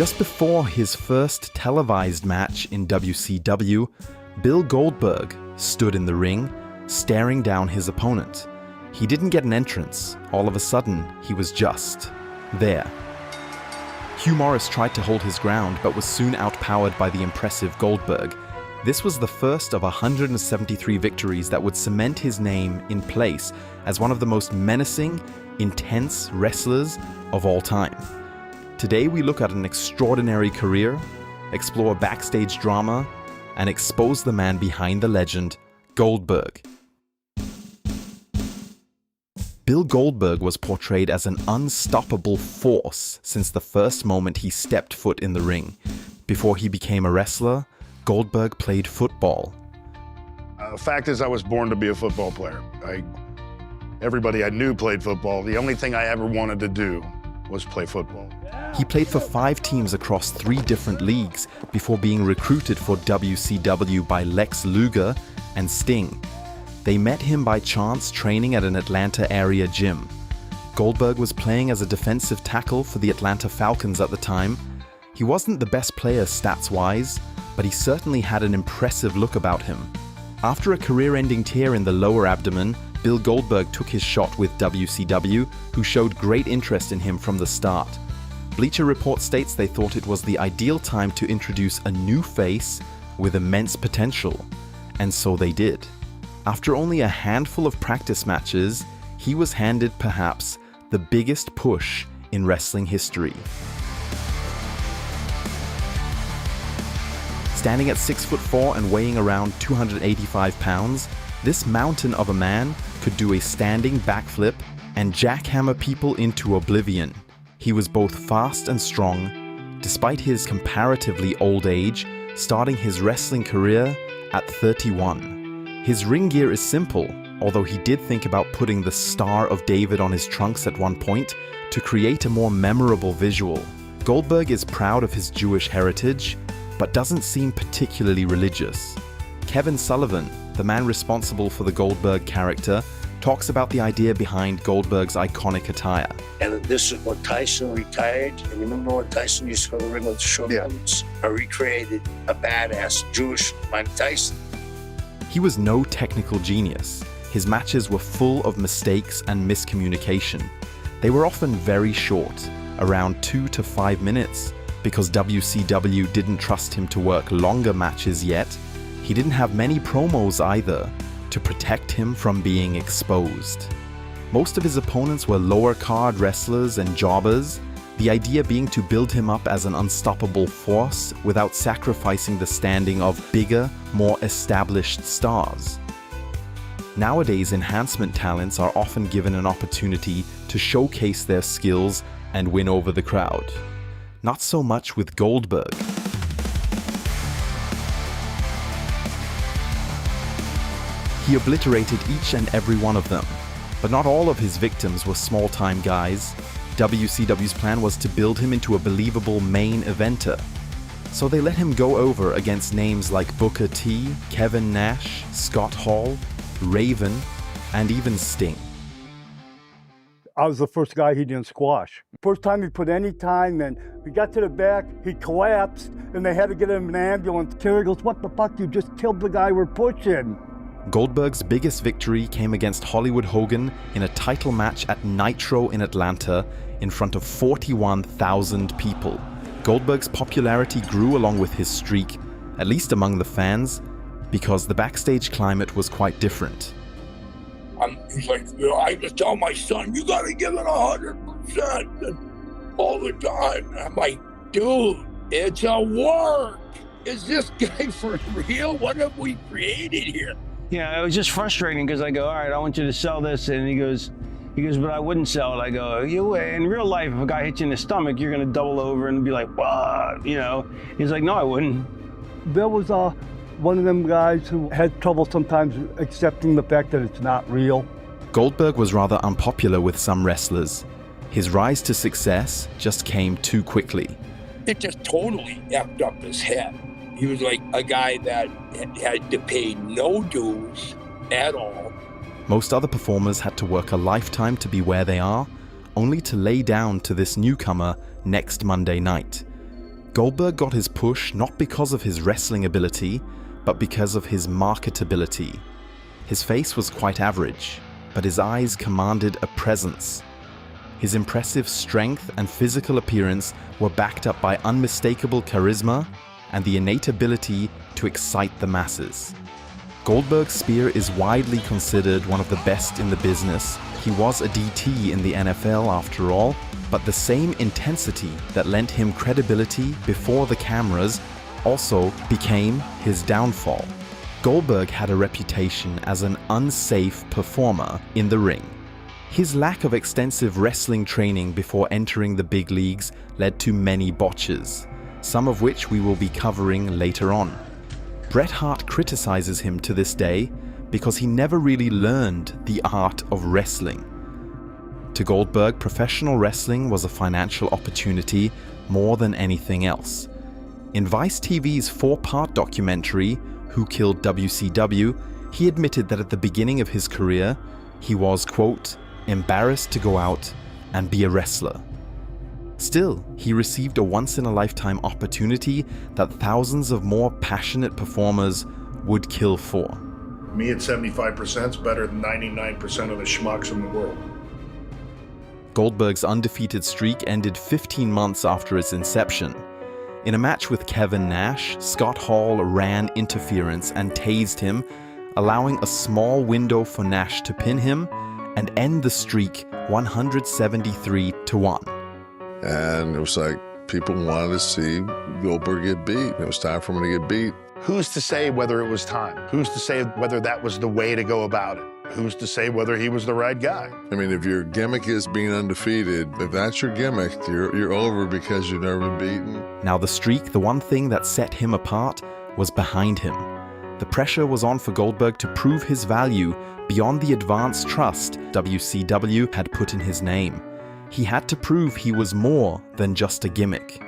Just before his first televised match in WCW, Bill Goldberg stood in the ring, staring down his opponent. He didn't get an entrance. All of a sudden, he was just there. Hugh Morris tried to hold his ground, but was soon outpowered by the impressive Goldberg. This was the first of 173 victories that would cement his name in place as one of the most menacing, intense wrestlers of all time. Today we look at an extraordinary career, explore backstage drama, and expose the man behind the legend, Goldberg. Bill Goldberg was portrayed as an unstoppable force since the first moment he stepped foot in the ring. Before he became a wrestler, Goldberg played football. The fact is, I was born to be a football player. Everybody I knew played football. The only thing I ever wanted to do was play football. He played for 5 teams across 3 different leagues before being recruited for WCW by Lex Luger and Sting. They met him by chance training at an Atlanta area gym. Goldberg was playing as a defensive tackle for the Atlanta Falcons at the time. He wasn't the best player stats-wise, but he certainly had an impressive look about him. After a career-ending tear in the lower abdomen, Bill Goldberg took his shot with WCW, who showed great interest in him from the start. Bleacher Report states they thought it was the ideal time to introduce a new face with immense potential, and so they did. After only a handful of practice matches, he was handed perhaps the biggest push in wrestling history. Standing at 6'4" and weighing around 285 pounds, this mountain of a man could do a standing backflip and jackhammer people into oblivion. He was both fast and strong, despite his comparatively old age, starting his wrestling career at 31. His ring gear is simple, although he did think about putting the Star of David on his trunks at one point to create a more memorable visual. Goldberg is proud of his Jewish heritage, but doesn't seem particularly religious. Kevin Sullivan, the man responsible for the Goldberg character, talks about the idea behind Goldberg's iconic attire. And this is when Tyson retired. And you remember when Tyson used to go to the ring with the short boots? I recreated a badass Jewish Mike Tyson. He was no technical genius. His matches were full of mistakes and miscommunication. They were often very short, around 2 to 5 minutes. Because WCW didn't trust him to work longer matches yet, he didn't have many promos either to protect him from being exposed. Most of his opponents were lower card wrestlers and jobbers, the idea being to build him up as an unstoppable force without sacrificing the standing of bigger, more established stars. Nowadays, enhancement talents are often given an opportunity to showcase their skills and win over the crowd. Not so much with Goldberg. He obliterated each and every one of them, but not all of his victims were small-time guys. WCW's plan was to build him into a believable main eventer. So they let him go over against names like Booker T, Kevin Nash, Scott Hall, Raven, and even Sting. I was the first guy he didn't squash. First time he put any time, then we got to the back, he collapsed, and they had to get him an ambulance. Terry goes, "What the fuck, you just killed the guy we're pushing." Goldberg's biggest victory came against Hollywood Hogan in a title match at Nitro in Atlanta in front of 41,000 people. Goldberg's popularity grew along with his streak, at least among the fans, because the backstage climate was quite different. He's like, I just tell my son, you gotta give it 100% all the time. And I'm like, dude, it's a work. Is this guy for real? What have we created here? Yeah, it was just frustrating because I go, all right, I want you to sell this. And he goes, but I wouldn't sell it. I go, in real life, if a guy hits you in the stomach, you're going to double over and be like, what? He's like, no, I wouldn't. Bill was one of them guys who had trouble sometimes accepting the fact that it's not real. Goldberg was rather unpopular with some wrestlers. His rise to success just came too quickly. It just totally effed up his head. He was like a guy that had to pay no dues at all. Most other performers had to work a lifetime to be where they are, only to lay down to this newcomer next Monday night. Goldberg got his push not because of his wrestling ability, but because of his marketability. His face was quite average, but his eyes commanded a presence. His impressive strength and physical appearance were backed up by unmistakable charisma and the innate ability to excite the masses. Goldberg's spear is widely considered one of the best in the business. He was a DT in the NFL after all, but the same intensity that lent him credibility before the cameras also became his downfall. Goldberg had a reputation as an unsafe performer in the ring. His lack of extensive wrestling training before entering the big leagues led to many botches, some of which we will be covering later on. Bret Hart criticizes him to this day because he never really learned the art of wrestling. To Goldberg, professional wrestling was a financial opportunity more than anything else. In Vice TV's 4-part documentary, Who Killed WCW, he admitted that at the beginning of his career, he was, quote, embarrassed to go out and be a wrestler. Still, he received a once-in-a-lifetime opportunity that thousands of more passionate performers would kill for. Me at 75% is better than 99% of the schmucks in the world. Goldberg's undefeated streak ended 15 months after its inception. In a match with Kevin Nash, Scott Hall ran interference and tased him, allowing a small window for Nash to pin him and end the streak 173-1. And it was like people wanted to see Goldberg get beat. It was time for him to get beat. Who's to say whether it was time? Who's to say whether that was the way to go about it? Who's to say whether he was the right guy? I mean, if your gimmick is being undefeated, if that's your gimmick, you're over because you've never been beaten. Now the streak, the one thing that set him apart, was behind him. The pressure was on for Goldberg to prove his value beyond the advanced trust WCW had put in his name. He had to prove he was more than just a gimmick.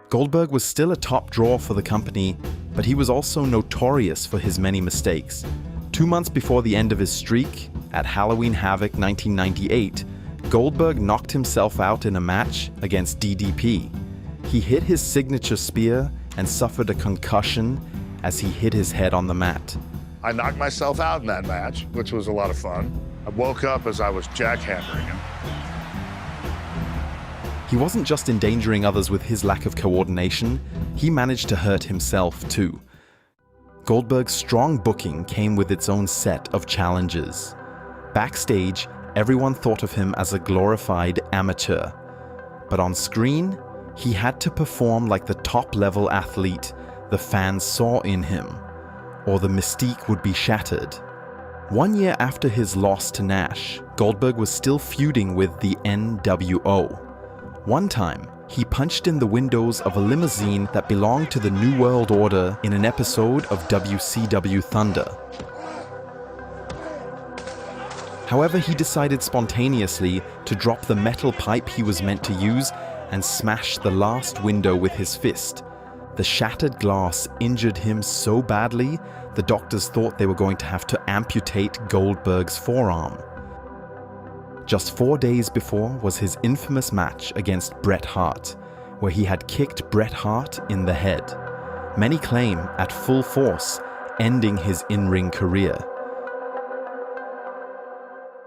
Goldberg was still a top draw for the company, but he was also notorious for his many mistakes. 2 months before the end of his streak, at Halloween Havoc 1998, Goldberg knocked himself out in a match against DDP. He hit his signature spear and suffered a concussion as he hit his head on the mat. I knocked myself out in that match, which was a lot of fun. I woke up as I was jackhammering him. He wasn't just endangering others with his lack of coordination, he managed to hurt himself too. Goldberg's strong booking came with its own set of challenges. Backstage, everyone thought of him as a glorified amateur. But on screen, he had to perform like the top-level athlete the fans saw in him, or the mystique would be shattered. 1 year after his loss to Nash, Goldberg was still feuding with the NWO. One time, he punched in the windows of a limousine that belonged to the New World Order in an episode of WCW Thunder. However, he decided spontaneously to drop the metal pipe he was meant to use and smash the last window with his fist. The shattered glass injured him so badly, the doctors thought they were going to have to amputate Goldberg's forearm. Just 4 days before was his infamous match against Bret Hart, where he had kicked Bret Hart in the head. Many claim at full force, ending his in-ring career.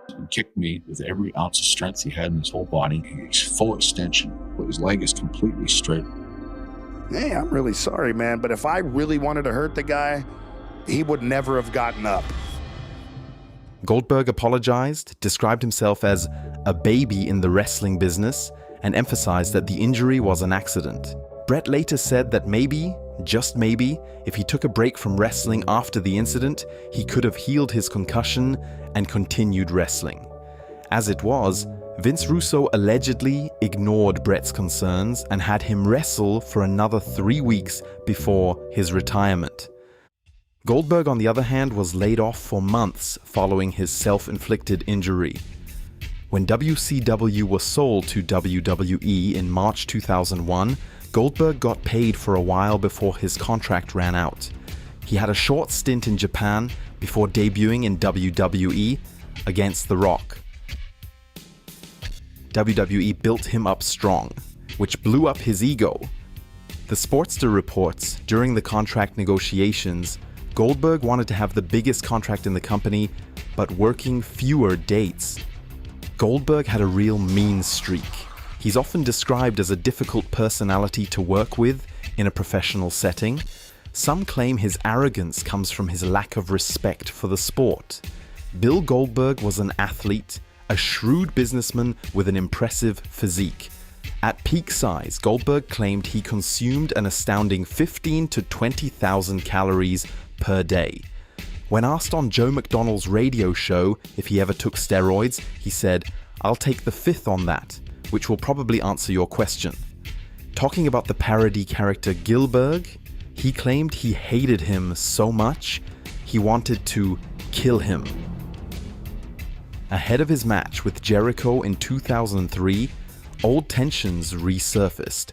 He kicked me with every ounce of strength he had in his whole body. He's full extension, but his leg is completely straight. Hey, I'm really sorry, man, but if I really wanted to hurt the guy, he would never have gotten up. Goldberg apologized, described himself as a baby in the wrestling business, and emphasized that the injury was an accident. Bret later said that maybe, just maybe, if he took a break from wrestling after the incident, he could have healed his concussion and continued wrestling. As it was, Vince Russo allegedly ignored Bret's concerns and had him wrestle for another 3 weeks before his retirement. Goldberg, on the other hand, was laid off for months following his self-inflicted injury. When WCW was sold to WWE in March 2001, Goldberg got paid for a while before his contract ran out. He had a short stint in Japan before debuting in WWE against The Rock. WWE built him up strong. which blew up his ego. The Sportster reports, during the contract negotiations, Goldberg wanted to have the biggest contract in the company, but working fewer dates. Goldberg had a real mean streak. He's often described as a difficult personality to work with in a professional setting. Some claim his arrogance comes from his lack of respect for the sport. Bill Goldberg was an athlete, a shrewd businessman with an impressive physique. At peak size, Goldberg claimed he consumed an astounding 15 to 20,000 calories per day. When asked on Joe McDonnell's radio show if he ever took steroids, he said, "I'll take the fifth on that," which will probably answer your question. Talking about the parody character Goldberg, he claimed he hated him so much, he wanted to kill him. Ahead of his match with Jericho in 2003, old tensions resurfaced.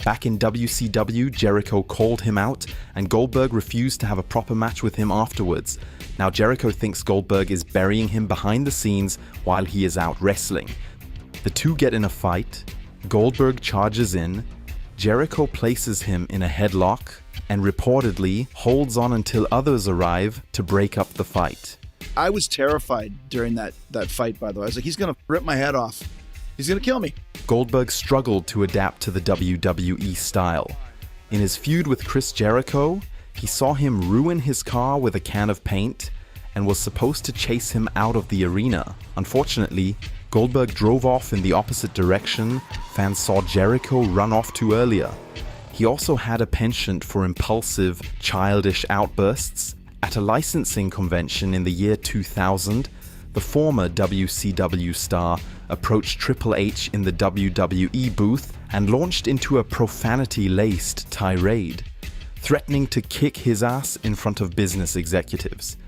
Back in WCW, Jericho called him out, and Goldberg refused to have a proper match with him afterwards. Now Jericho thinks Goldberg is burying him behind the scenes while he is out wrestling. The two get in a fight, Goldberg charges in, Jericho places him in a headlock, and reportedly holds on until others arrive to break up the fight. I was terrified during that fight, by the way. I was like, he's going to rip my head off. He's going to kill me. Goldberg struggled to adapt to the WWE style. In his feud with Chris Jericho, he saw him ruin his car with a can of paint and was supposed to chase him out of the arena. Unfortunately, Goldberg drove off in the opposite direction. Fans saw Jericho run off too earlier. He also had a penchant for impulsive, childish outbursts. At a licensing convention in the year 2000, the former WCW star approached Triple H in the WWE booth and launched into a profanity-laced tirade, threatening to kick his ass in front of business executives.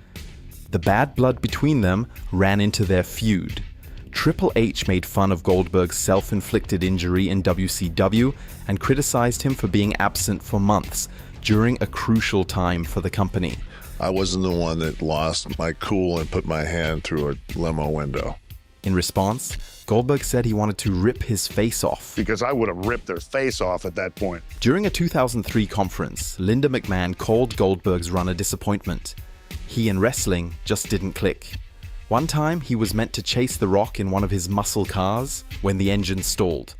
The bad blood between them ran into their feud. Triple H made fun of Goldberg's self-inflicted injury in WCW and criticized him for being absent for months during a crucial time for the company. I wasn't the one that lost my cool and put my hand through a limo window. In response, Goldberg said he wanted to rip his face off. Because I would have ripped their face off at that point. During a 2003 conference, Linda McMahon called Goldberg's run a disappointment. He and wrestling just didn't click. One time, he was meant to chase The Rock in one of his muscle cars when the engine stalled.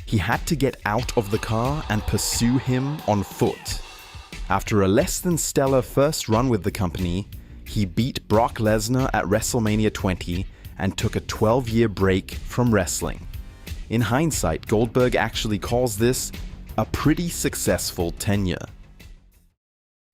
He had to get out of the car and pursue him on foot. After a less than stellar first run with the company, he beat Brock Lesnar at WrestleMania 20 and took a 12-year break from wrestling. In hindsight, Goldberg actually calls this a pretty successful tenure.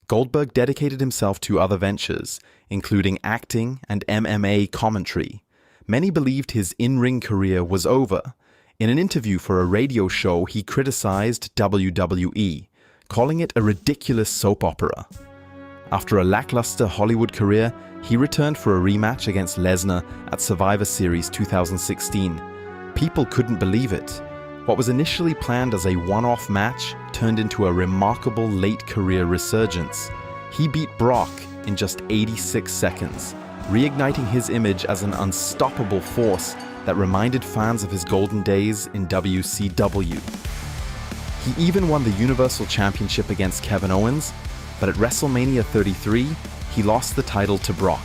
Goldberg dedicated himself to other ventures, including acting and MMA commentary. Many believed his in-ring career was over. In an interview for a radio show, he criticized WWE, calling it a ridiculous soap opera. After a lackluster Hollywood career, he returned for a rematch against Lesnar at Survivor Series 2016. People couldn't believe it. What was initially planned as a one-off match turned into a remarkable late career resurgence. He beat Brock in just 86 seconds, reigniting his image as an unstoppable force that reminded fans of his golden days in WCW. He even won the Universal Championship against Kevin Owens, but at WrestleMania 33, he lost the title to Brock.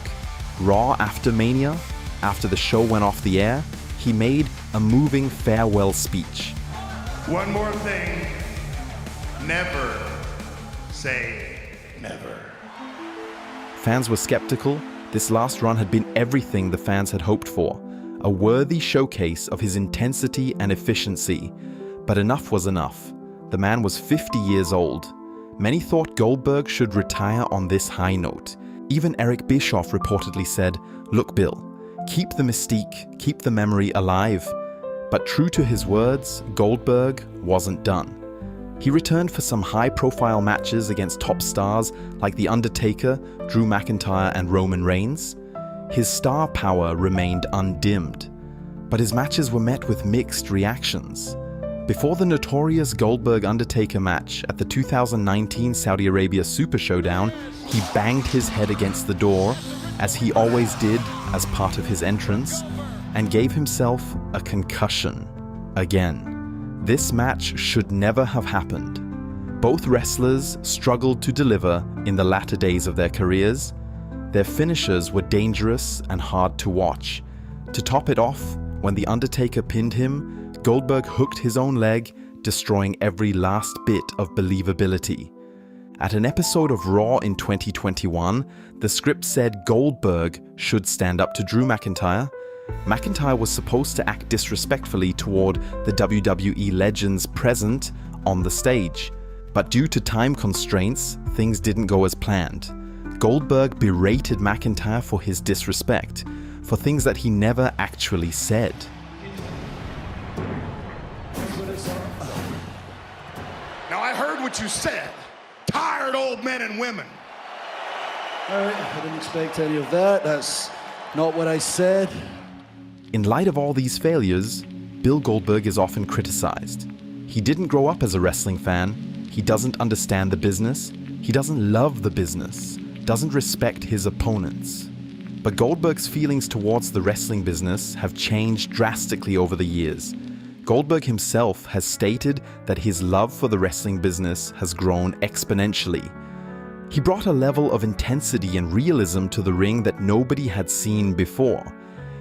Raw after Mania, after the show went off the air, he made a moving farewell speech. One more thing, never say never. Fans were skeptical. This last run had been everything the fans had hoped for, a worthy showcase of his intensity and efficiency. But enough was enough. The man was 50 years old. Many thought Goldberg should retire on this high note. Even Eric Bischoff reportedly said, "Look, Bill, keep the mystique, keep the memory alive." But true to his words, Goldberg wasn't done. He returned for some high-profile matches against top stars like The Undertaker, Drew McIntyre, and Roman Reigns. His star power remained undimmed, but his matches were met with mixed reactions. Before the notorious Goldberg-Undertaker match at the 2019 Saudi Arabia Super Showdown, he banged his head against the door, as he always did as part of his entrance, and gave himself a concussion again. This match should never have happened. Both wrestlers struggled to deliver in the latter days of their careers. Their finishers were dangerous and hard to watch. To top it off, when The Undertaker pinned him, Goldberg hooked his own leg, destroying every last bit of believability. At an episode of Raw in 2021, the script said Goldberg should stand up to Drew McIntyre. McIntyre was supposed to act disrespectfully toward the WWE legends present on the stage. But due to time constraints, things didn't go as planned. Goldberg berated McIntyre for his disrespect, for things that he never actually said. Now, I heard what you said. Tired old men and women. All right, I didn't expect any of that. That's not what I said. In light of all these failures, Bill Goldberg is often criticized. He didn't grow up as a wrestling fan. He doesn't understand the business. He doesn't love the business. Doesn't respect his opponents. But Goldberg's feelings towards the wrestling business have changed drastically over the years. Goldberg himself has stated that his love for the wrestling business has grown exponentially. He brought a level of intensity and realism to the ring that nobody had seen before.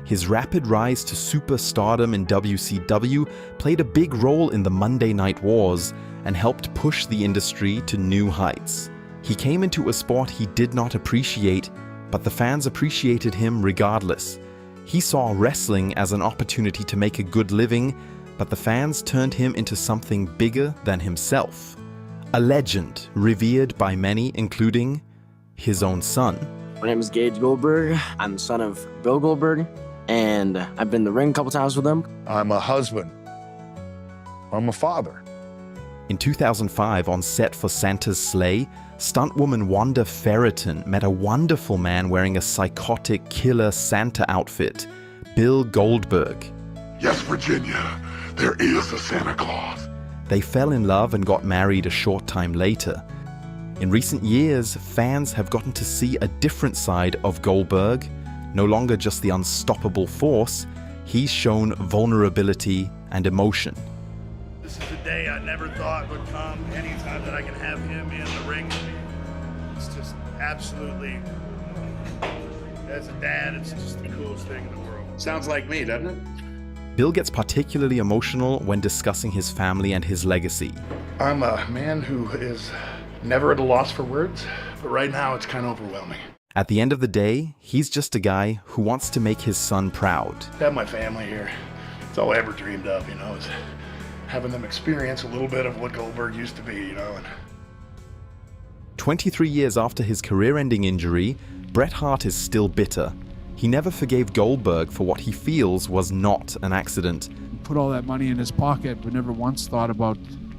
His rapid rise to superstardom in WCW played a big role in the Monday Night Wars and helped push the industry to new heights. He came into a sport he did not appreciate, but the fans appreciated him regardless. He saw wrestling as an opportunity to make a good living, but the fans turned him into something bigger than himself. A legend revered by many, including his own son. My name is Gage Goldberg. I'm the son of Bill Goldberg, and I've been in the ring a couple times with him. I'm a husband. I'm a father. In 2005, on set for Santa's Sleigh, stuntwoman Wanda Ferreton met a wonderful man wearing a psychotic killer Santa outfit, Bill Goldberg. Yes, Virginia, there is a Santa Claus. They fell in love and got married a short time later. In recent years, fans have gotten to see a different side of Goldberg. No longer just the unstoppable force, he's shown vulnerability and emotion. This is a day I never thought would come. Anytime that I can have him in the ring with me, it's just absolutely, as a dad, it's just the coolest thing in the world. Sounds like me, doesn't it? Bill gets particularly emotional when discussing his family and his legacy. I'm a man who is never at a loss for words, but right now it's kind of overwhelming. At the end of the day, he's just a guy who wants to make his son proud. Have my family here. It's all I ever dreamed of, is having them experience a little bit of what Goldberg used to be, And 23 years after his career-ending injury, Bret Hart is still bitter. He never forgave Goldberg for what he feels was not an accident. Put all that money in his pocket, but never once thought about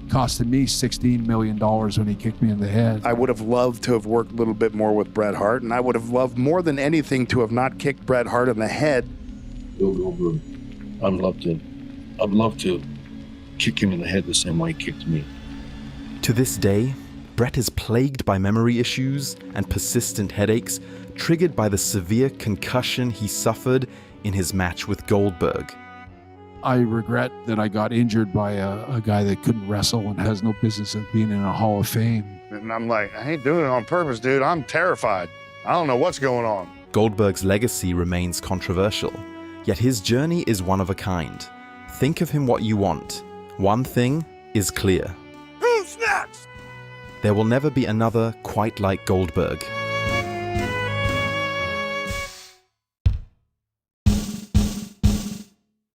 costing me $16 million when he kicked me in the head. I would have loved to have worked a little bit more with Bret Hart, and I would have loved more than anything to have not kicked Bret Hart in the head. Bill Goldberg, I'd love to kick him in the head the same way he kicked me. To this day, Bret is plagued by memory issues and persistent headaches triggered by the severe concussion he suffered in his match with Goldberg. I regret that I got injured by a guy that couldn't wrestle and has no business of being in a Hall of Fame. And I'm like, I ain't doing it on purpose, dude. I'm terrified. I don't know what's going on. Goldberg's legacy remains controversial, yet his journey is one of a kind. Think of him what you want. One thing is clear. Who's next? There will never be another quite like Goldberg.